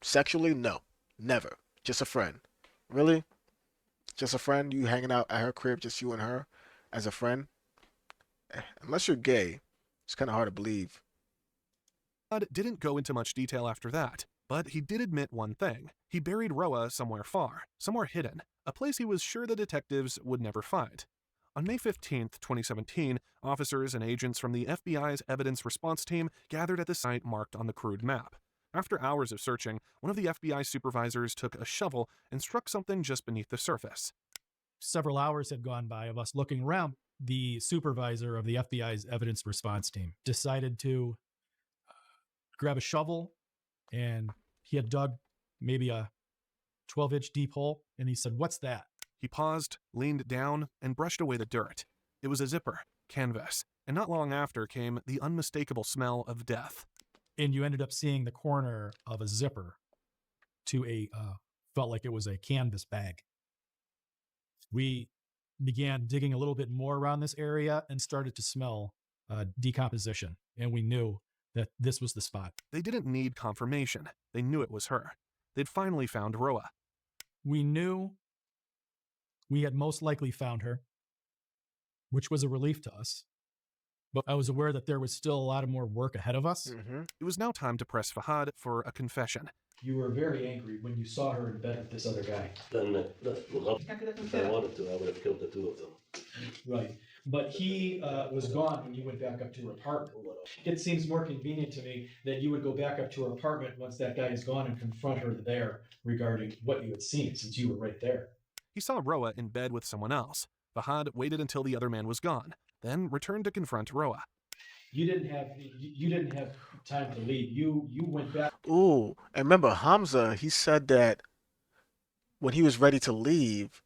Sexually, no. Never. Just a friend. Really? Just a friend? You hanging out at her crib, just you and her as a friend? Unless you're gay, it's kind of hard to believe. Fahad didn't go into much detail after that, but he did admit one thing. He buried Roaa somewhere far, somewhere hidden, a place he was sure the detectives would never find. On May 15, 2017, officers and agents from the FBI's evidence response team gathered at the site marked on the crude map. After hours of searching, one of the FBI supervisors took a shovel and struck something just beneath the surface. Several hours had gone by of us looking around. The supervisor of the FBI's evidence response team decided to grab a shovel, and he had dug maybe a 12-inch deep hole, and he said, "What's that?" He paused, leaned down, and brushed away the dirt. It was a zipper, canvas, and not long after came the unmistakable smell of death. And you ended up seeing the corner of a zipper to a, felt like it was a canvas bag. We began digging a little bit more around this area and started to smell decomposition, and we knew that this was the spot. They didn't need confirmation. They knew it was her. They'd finally found Roaa. We knew we had most likely found her, which was a relief to us. But I was aware that there was still a lot of more work ahead of us. It was now time to press Fahad for a confession. You were very angry when you saw her in bed with this other guy. If I wanted to, I would have killed the two of them. Right. But he was gone when you went back up to her apartment. It seems more convenient to me that you would go back up to her apartment once that guy is gone and confront her there regarding what you had seen, since you were right there. He saw Roaa in bed with someone else. Fahad waited until the other man was gone, then returned to confront Roaa. You didn't have time to leave. You went back. Ooh, and remember Hamza, he said that when he was ready to leave,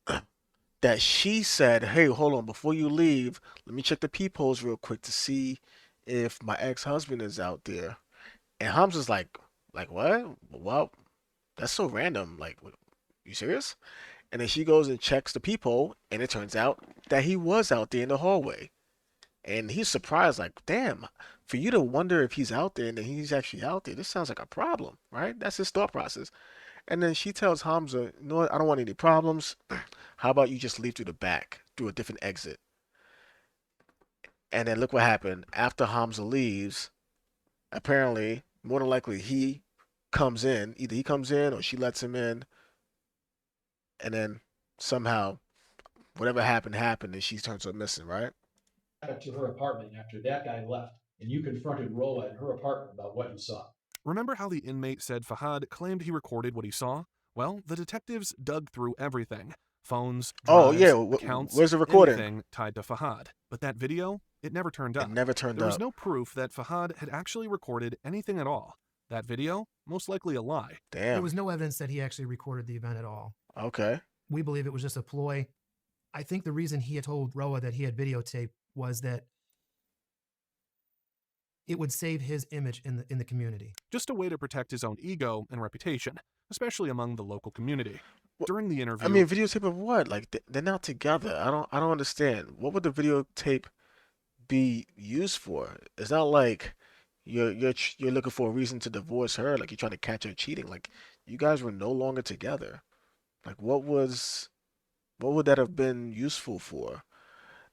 that she said, "Hey, hold on, before you leave, let me check the peepholes real quick to see if my ex-husband is out there." And Hamza's like what? Well, that's so random. Like, you serious? And then she goes and checks the peephole, and it turns out that he was out there in the hallway. And he's surprised, like, damn, for you to wonder if he's out there and then he's actually out there, this sounds like a problem, right? That's his thought process. And then she tells Hamza, "You know what? I don't want any problems. How about you just leave through the back, through a different exit?" And then look what happened. After Hamza leaves, apparently, more than likely, he comes in. Either he comes in or she lets him in. And then somehow, whatever happened, and she turns up missing, right? Up to her apartment after that guy left, and you confronted Roaa in her apartment about what you saw. Remember how the inmate said Fahad claimed he recorded what he saw? Well, the detectives dug through everything. Phones, drives, accounts, where's the recording? Anything tied to Fahad. But that video, it never turned up. It never turned up. There was no proof that Fahad had actually recorded anything at all. That video, most likely a lie. There Damn. was no evidence that he actually recorded the event at all. Okay. We believe it was just a ploy. I think the reason he had told Roaa that he had videotape was that it would save his image in the community. Just a way to protect his own ego and reputation, especially among the local community. During the interview, I mean, videotape of what? Like they're not together. I don't understand. What would the videotape be used for? It's not like you're looking for a reason to divorce her. Like you're trying to catch her cheating. Like you guys were no longer together. Like what would that have been useful for?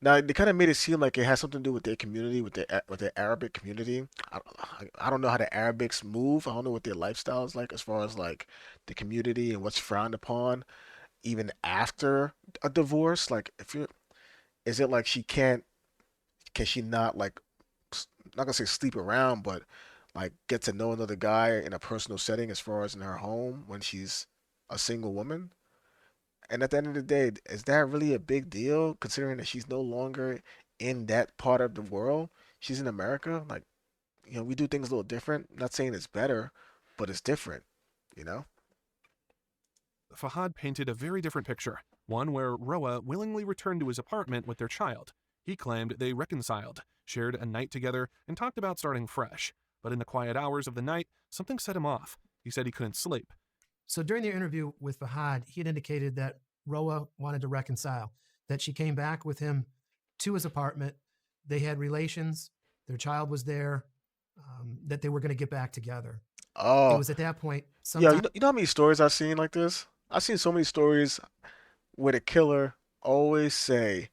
Now they kind of made it seem like it has something to do with their community, with their Arabic community. I don't know how the Arabics move. I don't know what their lifestyle is like as far as like the community and what's frowned upon even after a divorce. Like if you is it like can she not like not gonna say sleep around, but like get to know another guy in a personal setting as far as in her home when she's a single woman? And at the end of the day, is that really a big deal considering that she's no longer in that part of the world? She's in America. Like, we do things a little different. Not saying it's better, but it's different, you know? Fahad painted a very different picture, one where Roaa willingly returned to his apartment with their child. He claimed they reconciled, shared a night together, and talked about starting fresh. But in the quiet hours of the night, something set him off. He said he couldn't sleep. So during the interview with Fahad, he had indicated that Roaa wanted to reconcile, that she came back with him to his apartment. They had relations. Their child was there, that they were going to get back together. Oh. It was at that point. Yeah, you know how many stories I've seen like this? I've seen so many stories where the killer always say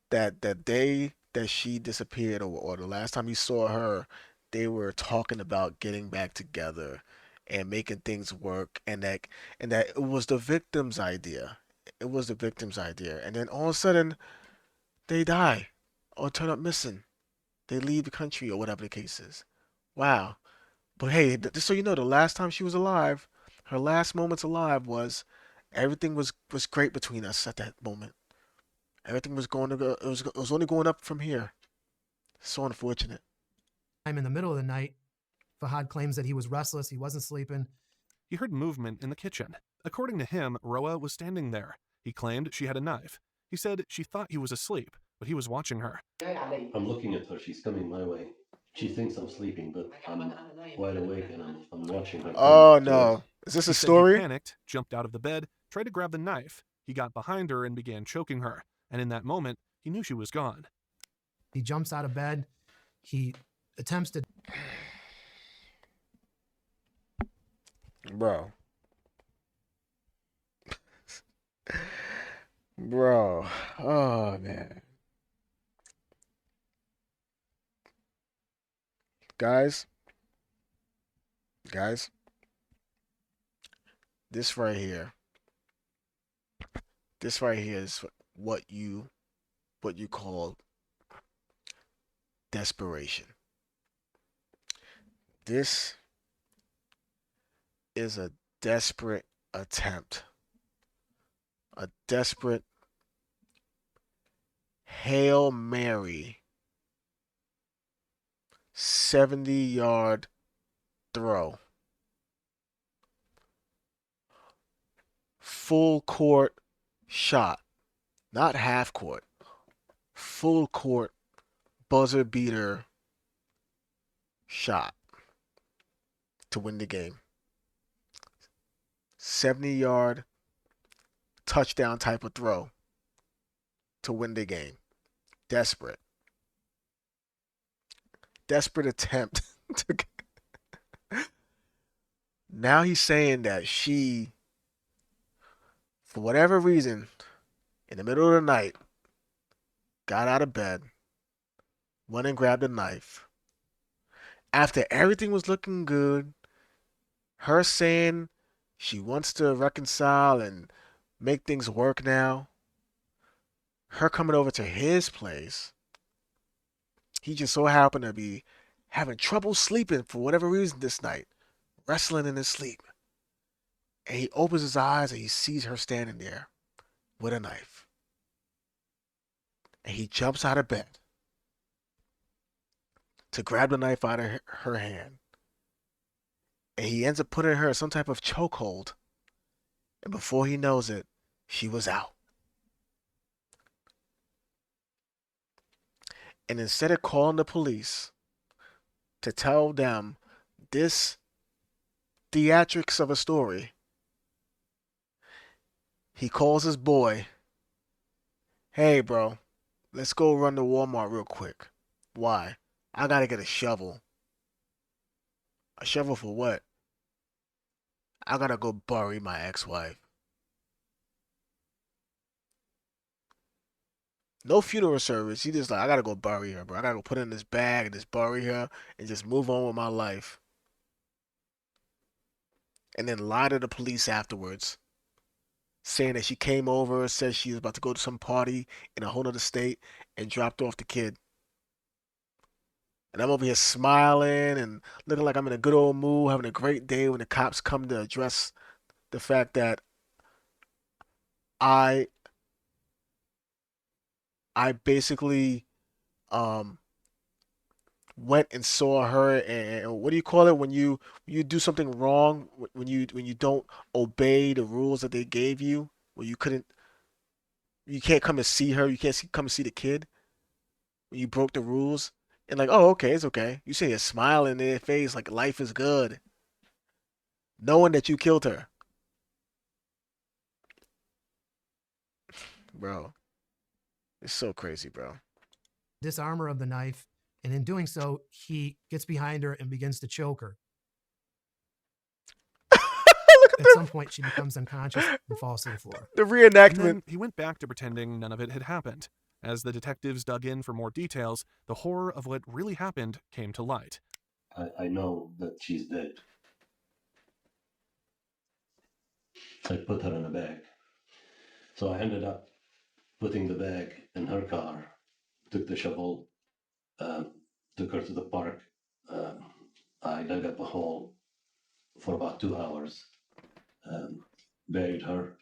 that that day that she disappeared or the last time he saw her, they were talking about getting back together and making things work and that it was the victim's idea. It was the victim's idea. And then all of a sudden they die or turn up missing. They leave the country or whatever the case is. Wow. But hey, just so you know, the last time she was alive, her last moments alive was everything was great between us at that moment. Everything was going to go. It was only going up from here. So unfortunate. I'm in the middle of the night. Fahad claims that he was restless. He wasn't sleeping. He heard movement in the kitchen. According to him, Roaa was standing there. He claimed she had a knife. He said she thought he was asleep, but he was watching her. I'm looking at her. She's coming my way. She thinks I'm sleeping, but I'm wide awake and I'm watching her. Oh no. Is this He a said story? He panicked, jumped out of the bed, tried to grab the knife. He got behind her and began choking her. And in that moment, he knew she was gone. He jumps out of bed. He attempts to... Bro. Bro. Oh man. Guys. This right here. This right here is what you call desperation. This is a desperate attempt. A desperate Hail Mary 70-yard throw. Full court shot. Not half court. Full court buzzer beater shot to win the game. 70-yard touchdown type of throw to win the game. Desperate attempt to... Now he's saying that she, for whatever reason, in the middle of the night, got out of bed, went and grabbed a knife. After everything was looking good, her saying she wants to reconcile and make things work now, her coming over to his place, he just so happened to be having trouble sleeping for whatever reason this night, wrestling in his sleep. And he opens his eyes and he sees her standing there with a knife. And he jumps out of bed to grab the knife out of her hand and he ends up putting her in some type of chokehold. And before he knows it, she was out. And instead of calling the police to tell them this theatrics of a story, he calls his boy, "Hey, bro, let's go run to Walmart real quick." Why? "I gotta get a shovel." "A shovel for what?" "I gotta go bury my ex-wife." No funeral service. He just like, "I gotta go bury her, bro. I gotta go put her in this bag and just bury her and just move on with my life." And then lie to the police afterwards, saying that she came over, said she was about to go to some party in a whole other state, and dropped off the kid. And I'm over here smiling and looking like I'm in a good old mood, having a great day when the cops come to address the fact that I I basically um went and saw her, and what do you call it when you do something wrong, when you don't obey the rules that they gave you, where you can't come and see her, you can't come and see the kid when you broke the rules, and like, "Oh, okay, it's okay." You see a smile in their face like life is good, knowing that you killed her. Bro, it's so crazy, bro. Disarm her of the knife, and in doing so, he gets behind her and begins to choke her. At some point, she becomes unconscious and falls to the floor. The And reenactment. then he went back to pretending none of it had happened. As the detectives dug in for more details, the horror of what really happened came to light. I know that she's dead. I put her in a bag. So I ended up putting the bag in her car, took the shovel, took her to the park. I dug up a hole for about 2 hours, buried her.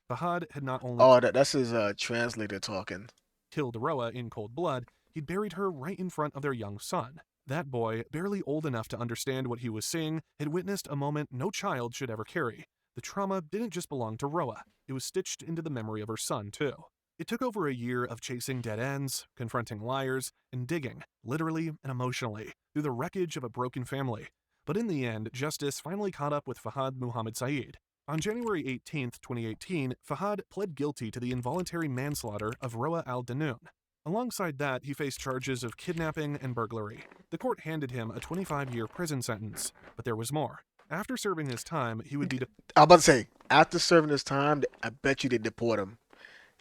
Fahad had not only Oh, that's his translator talking. killed Roaa in cold blood, he'd buried her right in front of their young son. That boy, barely old enough to understand what he was seeing, had witnessed a moment no child should ever carry. The trauma didn't just belong to Roaa, it was stitched into the memory of her son, too. It took over a year of chasing dead ends, confronting liars, and digging, literally and emotionally, through the wreckage of a broken family. But in the end, justice finally caught up with Fahad Muhammad Saeed. On January 18, 2018, Fahad pled guilty to the involuntary manslaughter of Roaa Al Dhannoon. Alongside that, he faced charges of kidnapping and burglary. The court handed him a 25-year prison sentence, but there was more. After serving his time, he would be I'm about to say, after serving his time, I bet you they deport him.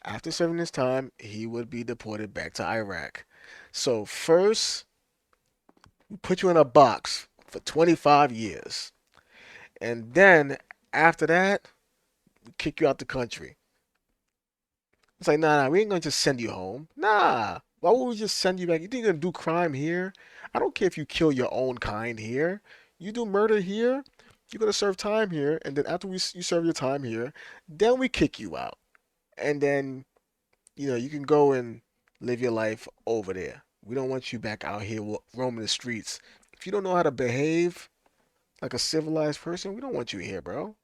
After serving his time, he would be deported back to Iraq. So first, we put you in a box for 25 years. And then, after that, we kick you out the country. It's like, nah, we ain't gonna just send you home. Nah. Why would we just send you back? You think you're gonna do crime here? I don't care if you kill your own kind here. You do murder here, you're gonna serve time here, and then after you serve your time here, then we kick you out. And then, you can go and live your life over there. We don't want you back out here roaming the streets. If you don't know how to behave like a civilized person, we don't want you here, bro.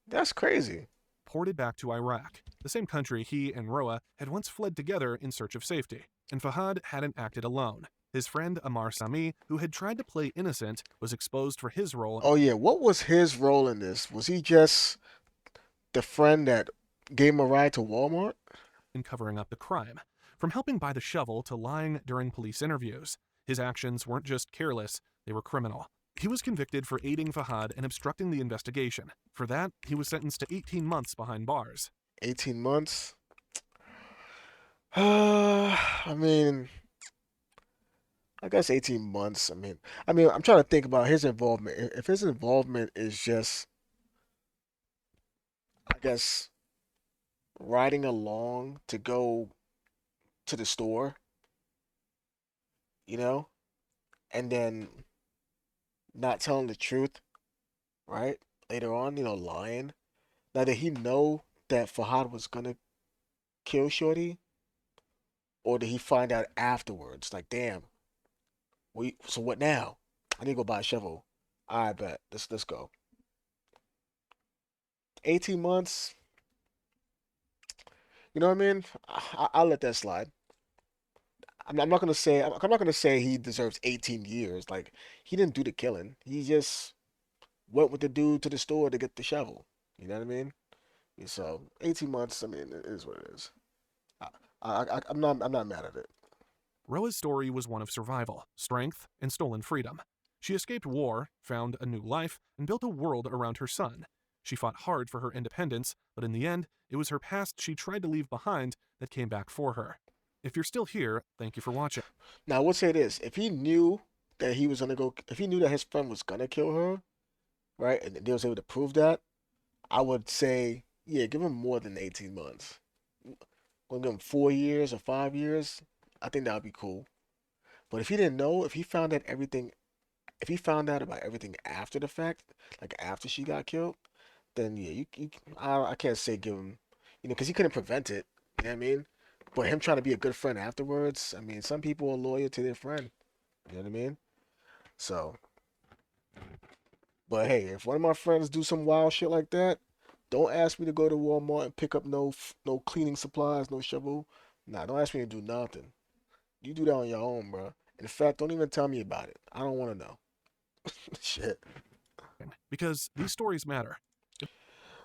That's crazy. Ported back to Iraq, the same country he and Roaa had once fled together in search of safety. And Fahad hadn't acted alone. His friend Amar Sami, who had tried to play innocent, was exposed for his role. Oh yeah, what was his role in this? Was he just the friend that gave him a ride to Walmart? In covering up the crime. From helping buy the shovel to lying during police interviews, his actions weren't just careless, they were criminal. He was convicted for aiding Fahad and obstructing the investigation. For that, he was sentenced to 18 months behind bars. 18 months? I mean, I guess 18 months. I'm trying to think about his involvement. If his involvement is just, I guess, riding along to go to the store, and then not telling the truth, right? Later on, lying. Now, did he know that Fahad was gonna kill Shorty? Or did he find out afterwards? Like, damn, so what now? I need to go buy a shovel. I bet. Let's go. 18 months. You know what I mean? I'll let that slide. I'm not gonna say I'm not gonna say he deserves 18 years. Like he didn't do the killing. He just went with the dude to the store to get the shovel. You know what I mean? So 18 months. I mean, it is what it is. I'm not mad at it. Roa's story was one of survival, strength, and stolen freedom. She escaped war, found a new life, and built a world around her son. She fought hard for her independence, but in the end, it was her past she tried to leave behind that came back for her. If you're still here, thank you for watching. Now I would say this: if he knew that he was gonna go, if he knew that his friend was gonna kill her, right, and they was able to prove that, I would say, yeah, give him more than 18 months. Gonna give him 4 years or 5 years. I think that would be cool. But if he didn't know, if he found out about everything after the fact, like after she got killed, then yeah, I can't say give him, because he couldn't prevent it. You know what I mean? But him trying to be a good friend afterwards, I mean, some people are loyal to their friend. You know what I mean? So, but hey, if one of my friends do some wild shit like that, don't ask me to go to Walmart and pick up no cleaning supplies, no shovel. Nah, don't ask me to do nothing. You do that on your own, bro. In fact, don't even tell me about it. I don't want to know. Shit. Because these stories matter.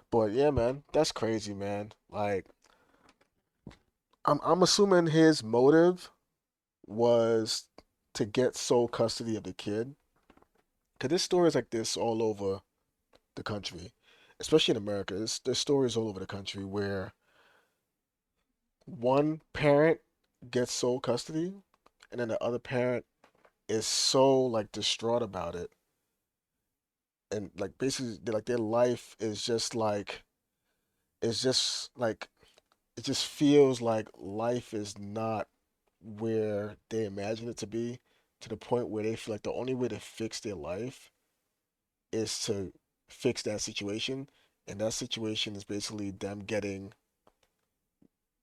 But yeah, man, that's crazy, man. Like, I'm assuming his motive was to get sole custody of the kid. Cause there's stories like this all over the country, especially in America. There's stories all over the country where one parent gets sole custody, and then the other parent is so like distraught about it, and like basically like their life is just like it's just like it just feels like life is not where they imagine it to be, to the point where they feel like the only way to fix their life is to fix that situation, and that situation is basically them getting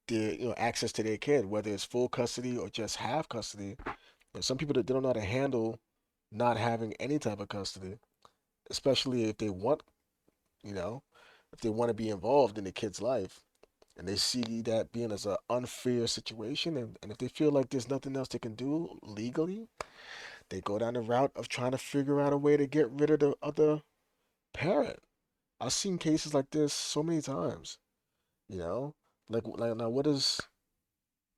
their access to their kid, whether it's full custody or just half custody. But some people that they don't know how to handle not having any type of custody, especially if they want, you know, if they want to be involved in the kid's life, and they see that being as an unfair situation, and if they feel like there's nothing else they can do legally, they go down the route of trying to figure out a way to get rid of the other parent. I've seen cases like this so many times, you know? Like now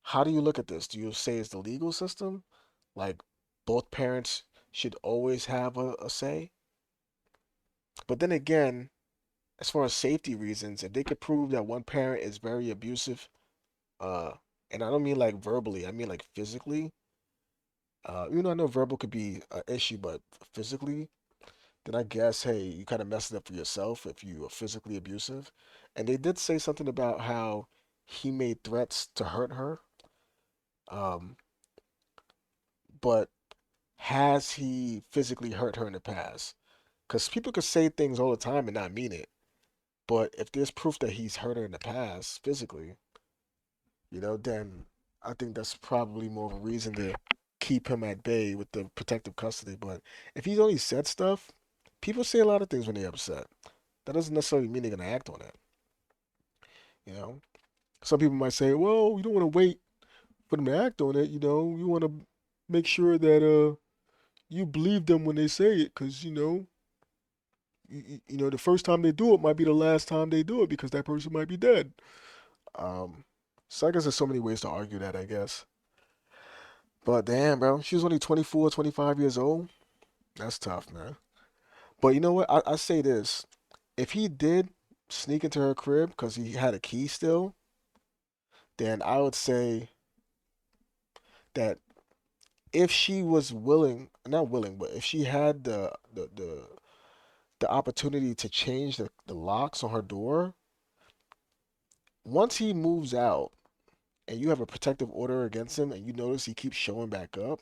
how do you look at this? Do you say it's the legal system? Like both parents should always have a say? But then again, as far as safety reasons, if they could prove that one parent is very abusive, uh, and I don't mean like verbally, I mean like physically, I know verbal could be an issue, but physically, then I guess, hey, you kind of messed it up for yourself if you are physically abusive. And they did say something about how he made threats to hurt her. Um, but has he physically hurt her in the past? Because people could say things all the time and not mean it. But if there's proof that he's hurt her in the past physically, then I think that's probably more of a reason to keep him at bay with the protective custody. But if he's only said stuff, people say a lot of things when they're upset. That doesn't necessarily mean they're gonna act on it. You know, some people might say, "Well, you don't want to wait for them to act on it. You want to make sure that you believe them when they say it, because the first time they do it might be the last time they do it because that person might be dead." Um, so I guess there's so many ways to argue that, I guess. But damn, bro, she was only 24, 25 years old. That's tough, man. But you know what? I say this: if he did sneak into her crib because he had a key still, then I would say that if she was willing, not willing, but if she had the opportunity to change the locks on her door, once he moves out and you have a protective order against him and you notice he keeps showing back up,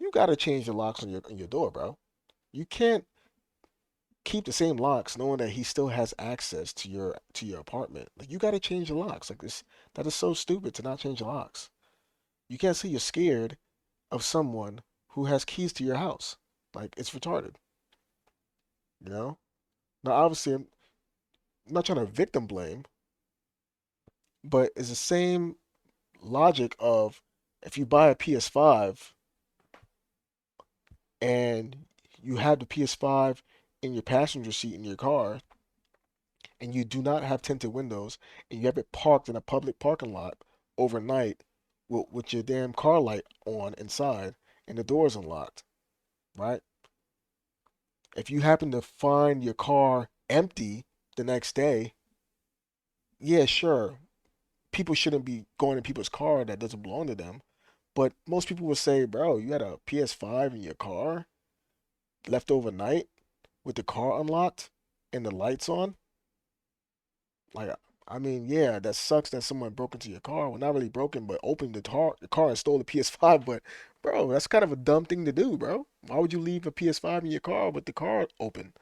you gotta change the locks on your door, bro. You can't keep the same locks knowing that he still has access to your apartment. Like you gotta change the locks. Like this, that is so stupid to not change the locks. You can't say you're scared of someone who has keys to your house. Like it's retarded. You know. Now, obviously, I'm not trying to victim blame, but it's the same logic of if you buy a PS5 and you have the PS5 in your passenger seat in your car and you do not have tinted windows and you have it parked in a public parking lot overnight with your damn car light on inside and the doors unlocked, right? If you happen to find your car empty the next day, yeah, sure, people shouldn't be going in people's car that doesn't belong to them. But most people would say, bro, you had a PS5 in your car left overnight with the car unlocked and the lights on. Like, I mean, yeah, that sucks that someone broke into your car. Well, not really broken, but opened the car and stole the PS5. But, bro, that's kind of a dumb thing to do, bro. Why would you leave a PS5 in your car with the car open?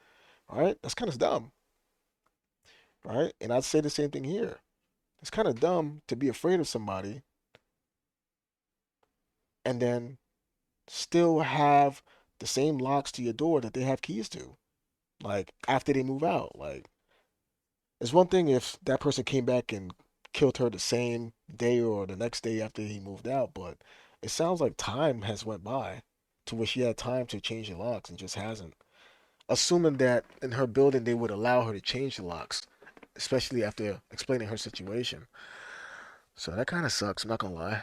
All right, that's kind of dumb, right? And I'd say the same thing here. It's kind of dumb to be afraid of somebody and then still have the same locks to your door that they have keys to, like after they move out. Like, it's one thing if that person came back and killed her the same day or the next day after he moved out, but it sounds like time has went by to where she had time to change the locks and just hasn't. Assuming that in her building they would allow her to change the locks, especially after explaining her situation. So that kind of sucks, I'm not gonna lie.